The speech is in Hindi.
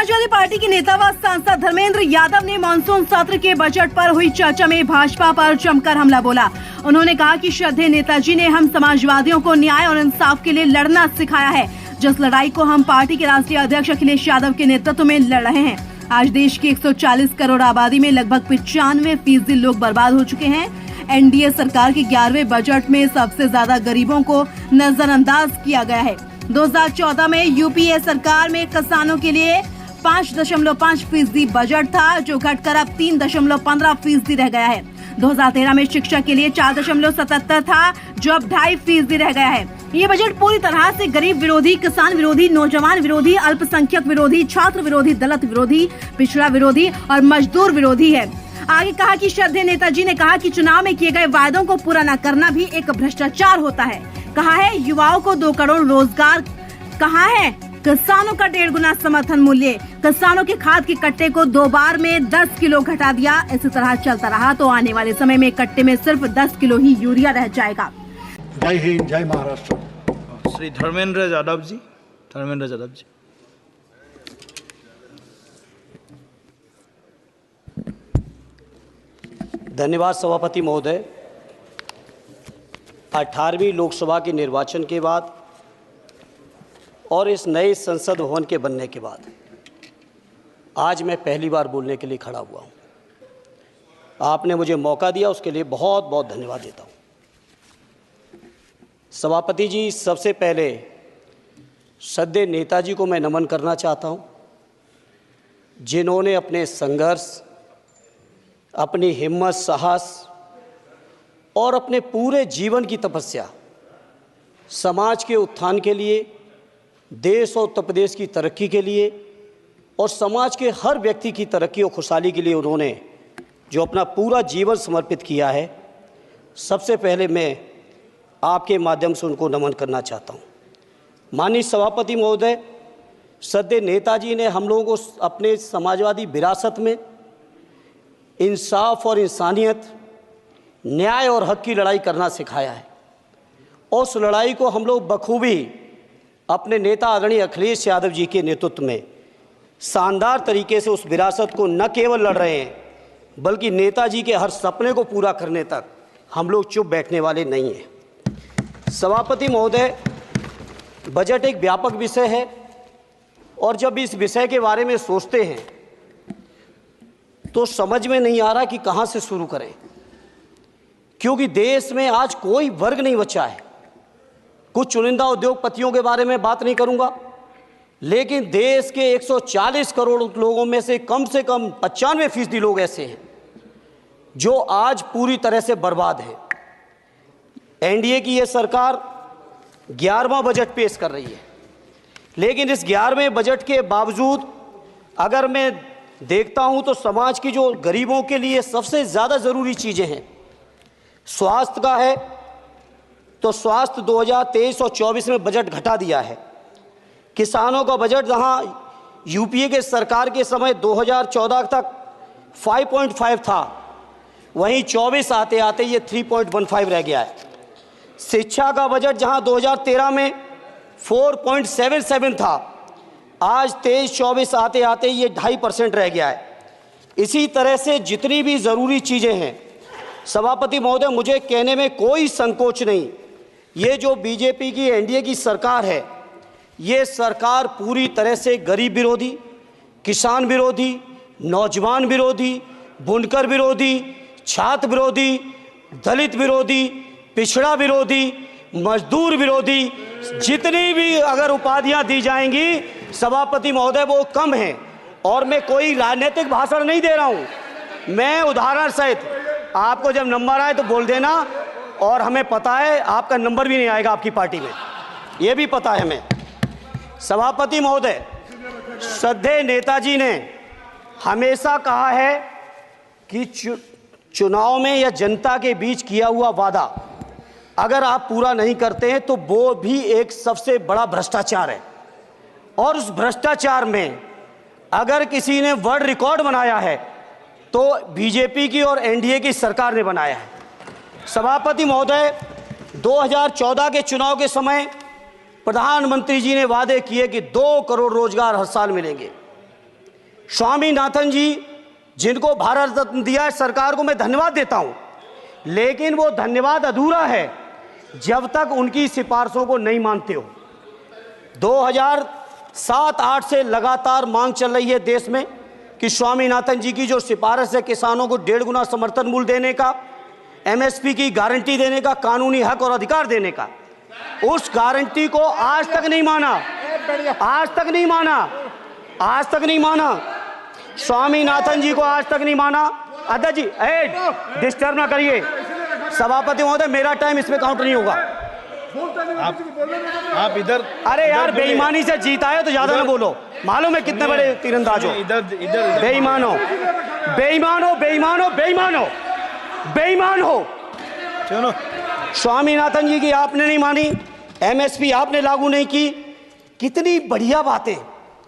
समाजवादी पार्टी के नेता व सांसद धर्मेंद्र यादव ने मानसून सत्र के बजट पर हुई चर्चा में भाजपा पर जमकर हमला बोला। उन्होंने कहा कि श्रद्धेय नेताजी ने हम समाजवादियों को न्याय और इंसाफ के लिए लड़ना सिखाया है, जिस लड़ाई को हम पार्टी के राष्ट्रीय अध्यक्ष अखिलेश यादव के नेतृत्व में लड़ रहे हैं। आज देश की 140 करोड़ आबादी में लगभग 95% लोग बर्बाद हो चुके हैं। एनडीए सरकार के 11वें बजट में सबसे ज्यादा गरीबों को नजरअंदाज किया गया है। 2014 में यूपीए सरकार में किसानों के लिए 5.5% बजट था, जो घटकर अब 3.15% रह गया है। 2013 में शिक्षा के लिए 4.77 था, जो अब 2.5% रह गया है। ये बजट पूरी तरह से गरीब विरोधी, किसान विरोधी, नौजवान विरोधी, अल्पसंख्यक विरोधी, छात्र विरोधी, दलित विरोधी, पिछड़ा विरोधी और मजदूर विरोधी है। आगे कहा कि श्रद्धेय नेताजी ने कहा कि चुनाव में किए गए वायदों को पूरा न करना भी एक भ्रष्टाचार होता है। कहा है युवाओं को 2 करोड़ रोजगार, कहा है किसानों का 1.5 गुना समर्थन मूल्य, किसानों के खाद के कट्टे को 2 बार में 10 किलो घटा दिया। इसी तरह चलता रहा तो आने वाले समय में कट्टे में सिर्फ 10 किलो ही यूरिया रह जाएगा। जय हिंद, जय महाराष्ट्र। श्री धर्मेंद्र यादव जी। धन्यवाद सभापति महोदय। 18वीं लोकसभा के निर्वाचन के बाद और इस नए संसद भवन के बनने के बाद आज मैं पहली बार बोलने के लिए खड़ा हुआ हूँ। आपने मुझे मौका दिया, उसके लिए बहुत बहुत धन्यवाद देता हूँ। सभापति जी, सबसे पहले श्रद्धेय नेताजी को मैं नमन करना चाहता हूँ, जिन्होंने अपने संघर्ष, अपनी हिम्मत, साहस और अपने पूरे जीवन की तपस्या समाज के उत्थान के लिए, देश और उत्तर प्रदेश की तरक्की के लिए और समाज के हर व्यक्ति की तरक्की और खुशहाली के लिए उन्होंने जो अपना पूरा जीवन समर्पित किया है, सबसे पहले मैं आपके माध्यम से उनको नमन करना चाहता हूँ। माननीय सभापति महोदय, श्रद्धेय नेताजी ने हम लोगों को अपने समाजवादी विरासत में इंसाफ और इंसानियत, न्याय और हक की लड़ाई करना सिखाया है और उस लड़ाई को हम लोग बखूबी अपने नेता आदरणीय अखिलेश यादव जी के नेतृत्व में शानदार तरीके से उस विरासत को न केवल लड़ रहे हैं, बल्कि नेताजी के हर सपने को पूरा करने तक हम लोग चुप बैठने वाले नहीं हैं। सभापति महोदय, बजट एक व्यापक विषय है और जब इस विषय के बारे में सोचते हैं तो समझ में नहीं आ रहा कि कहाँ से शुरू करें, क्योंकि देश में आज कोई वर्ग नहीं बचा है। कुछ चुनिंदा उद्योगपतियों के बारे में बात नहीं करूंगा, लेकिन देश के 140 करोड़ लोगों में से कम 95% लोग ऐसे हैं जो आज पूरी तरह से बर्बाद हैं। एनडीए की ये सरकार 11वां बजट पेश कर रही है, लेकिन इस 11वें बजट के बावजूद अगर मैं देखता हूं तो समाज की जो गरीबों के लिए सबसे ज़्यादा ज़रूरी चीज़ें हैं, स्वास्थ्य का है तो स्वास्थ्य 2023 और 24 में बजट घटा दिया है। किसानों का बजट जहां यूपीए के सरकार के समय 2014 तक 5.5 था, वहीं 24 आते आते ये 3.15 रह गया है। शिक्षा का बजट जहां 2013 में 4.77 था, आज 23-24 आते आते ये 2.5% रह गया है। इसी तरह से जितनी भी ज़रूरी चीज़ें हैं, सभापति महोदय, मुझे कहने में कोई संकोच नहीं, ये जो बीजेपी की एनडीए की सरकार है, ये सरकार पूरी तरह से गरीब विरोधी, किसान विरोधी, नौजवान विरोधी, बुनकर विरोधी, छात्र विरोधी, दलित विरोधी, पिछड़ा विरोधी, मजदूर विरोधी, जितनी भी अगर उपाधियां दी जाएंगी सभापति महोदय वो कम हैं। और मैं कोई राजनीतिक भाषण नहीं दे रहा हूं, मैं उदाहरण सहित आपको जब नंबर आए तो बोल देना, और हमें पता है आपका नंबर भी नहीं आएगा आपकी पार्टी में, ये भी पता है हमें। सभापति महोदय, श्रद्धेय नेताजी ने हमेशा कहा है कि चुनाव में या जनता के बीच किया हुआ वादा अगर आप पूरा नहीं करते हैं तो वो भी एक सबसे बड़ा भ्रष्टाचार है, और उस भ्रष्टाचार में अगर किसी ने वर्ल्ड रिकॉर्ड बनाया है तो बीजेपी की और एनडीए की सरकार ने बनाया है। सभापति महोदय, 2014 के चुनाव के समय प्रधानमंत्री जी ने वादे किए कि 2 करोड़ रोजगार हर साल मिलेंगे। स्वामीनाथन जी जिनको भारत रत्न दिया है, सरकार को मैं धन्यवाद देता हूं, लेकिन वो धन्यवाद अधूरा है जब तक उनकी सिफारिशों को नहीं मानते हो। 2007-8 से लगातार मांग चल रही है देश में कि स्वामीनाथन जी की जो सिफारिश है किसानों को 1.5 गुना समर्थन मूल्य देने का, एमएसपी की गारंटी देने का, कानूनी हक और अधिकार देने का, उस गारंटी को आज तक नहीं माना, आज तक नहीं माना, आज तक नहीं माना। स्वामीनाथन जी को आज तक नहीं माना। अध्यक्ष जी डिस्टर्ब ना करिए। सभापति महोदय, मेरा टाइम इसमें काउंट नहीं होगा। आप इधर, अरे यार, बेईमानी से जीता है तो ज्यादा ना बोलो। मालूम है कितने बड़े तीरंदाज हो। इधर बेईमान हो, बेईमान हो, बेईमान हो, बेईमान हो, बेईमान हो। चलो, स्वामीनाथन जी की आपने नहीं मानी, एमएसपी आपने लागू नहीं की। कितनी बढ़िया बातें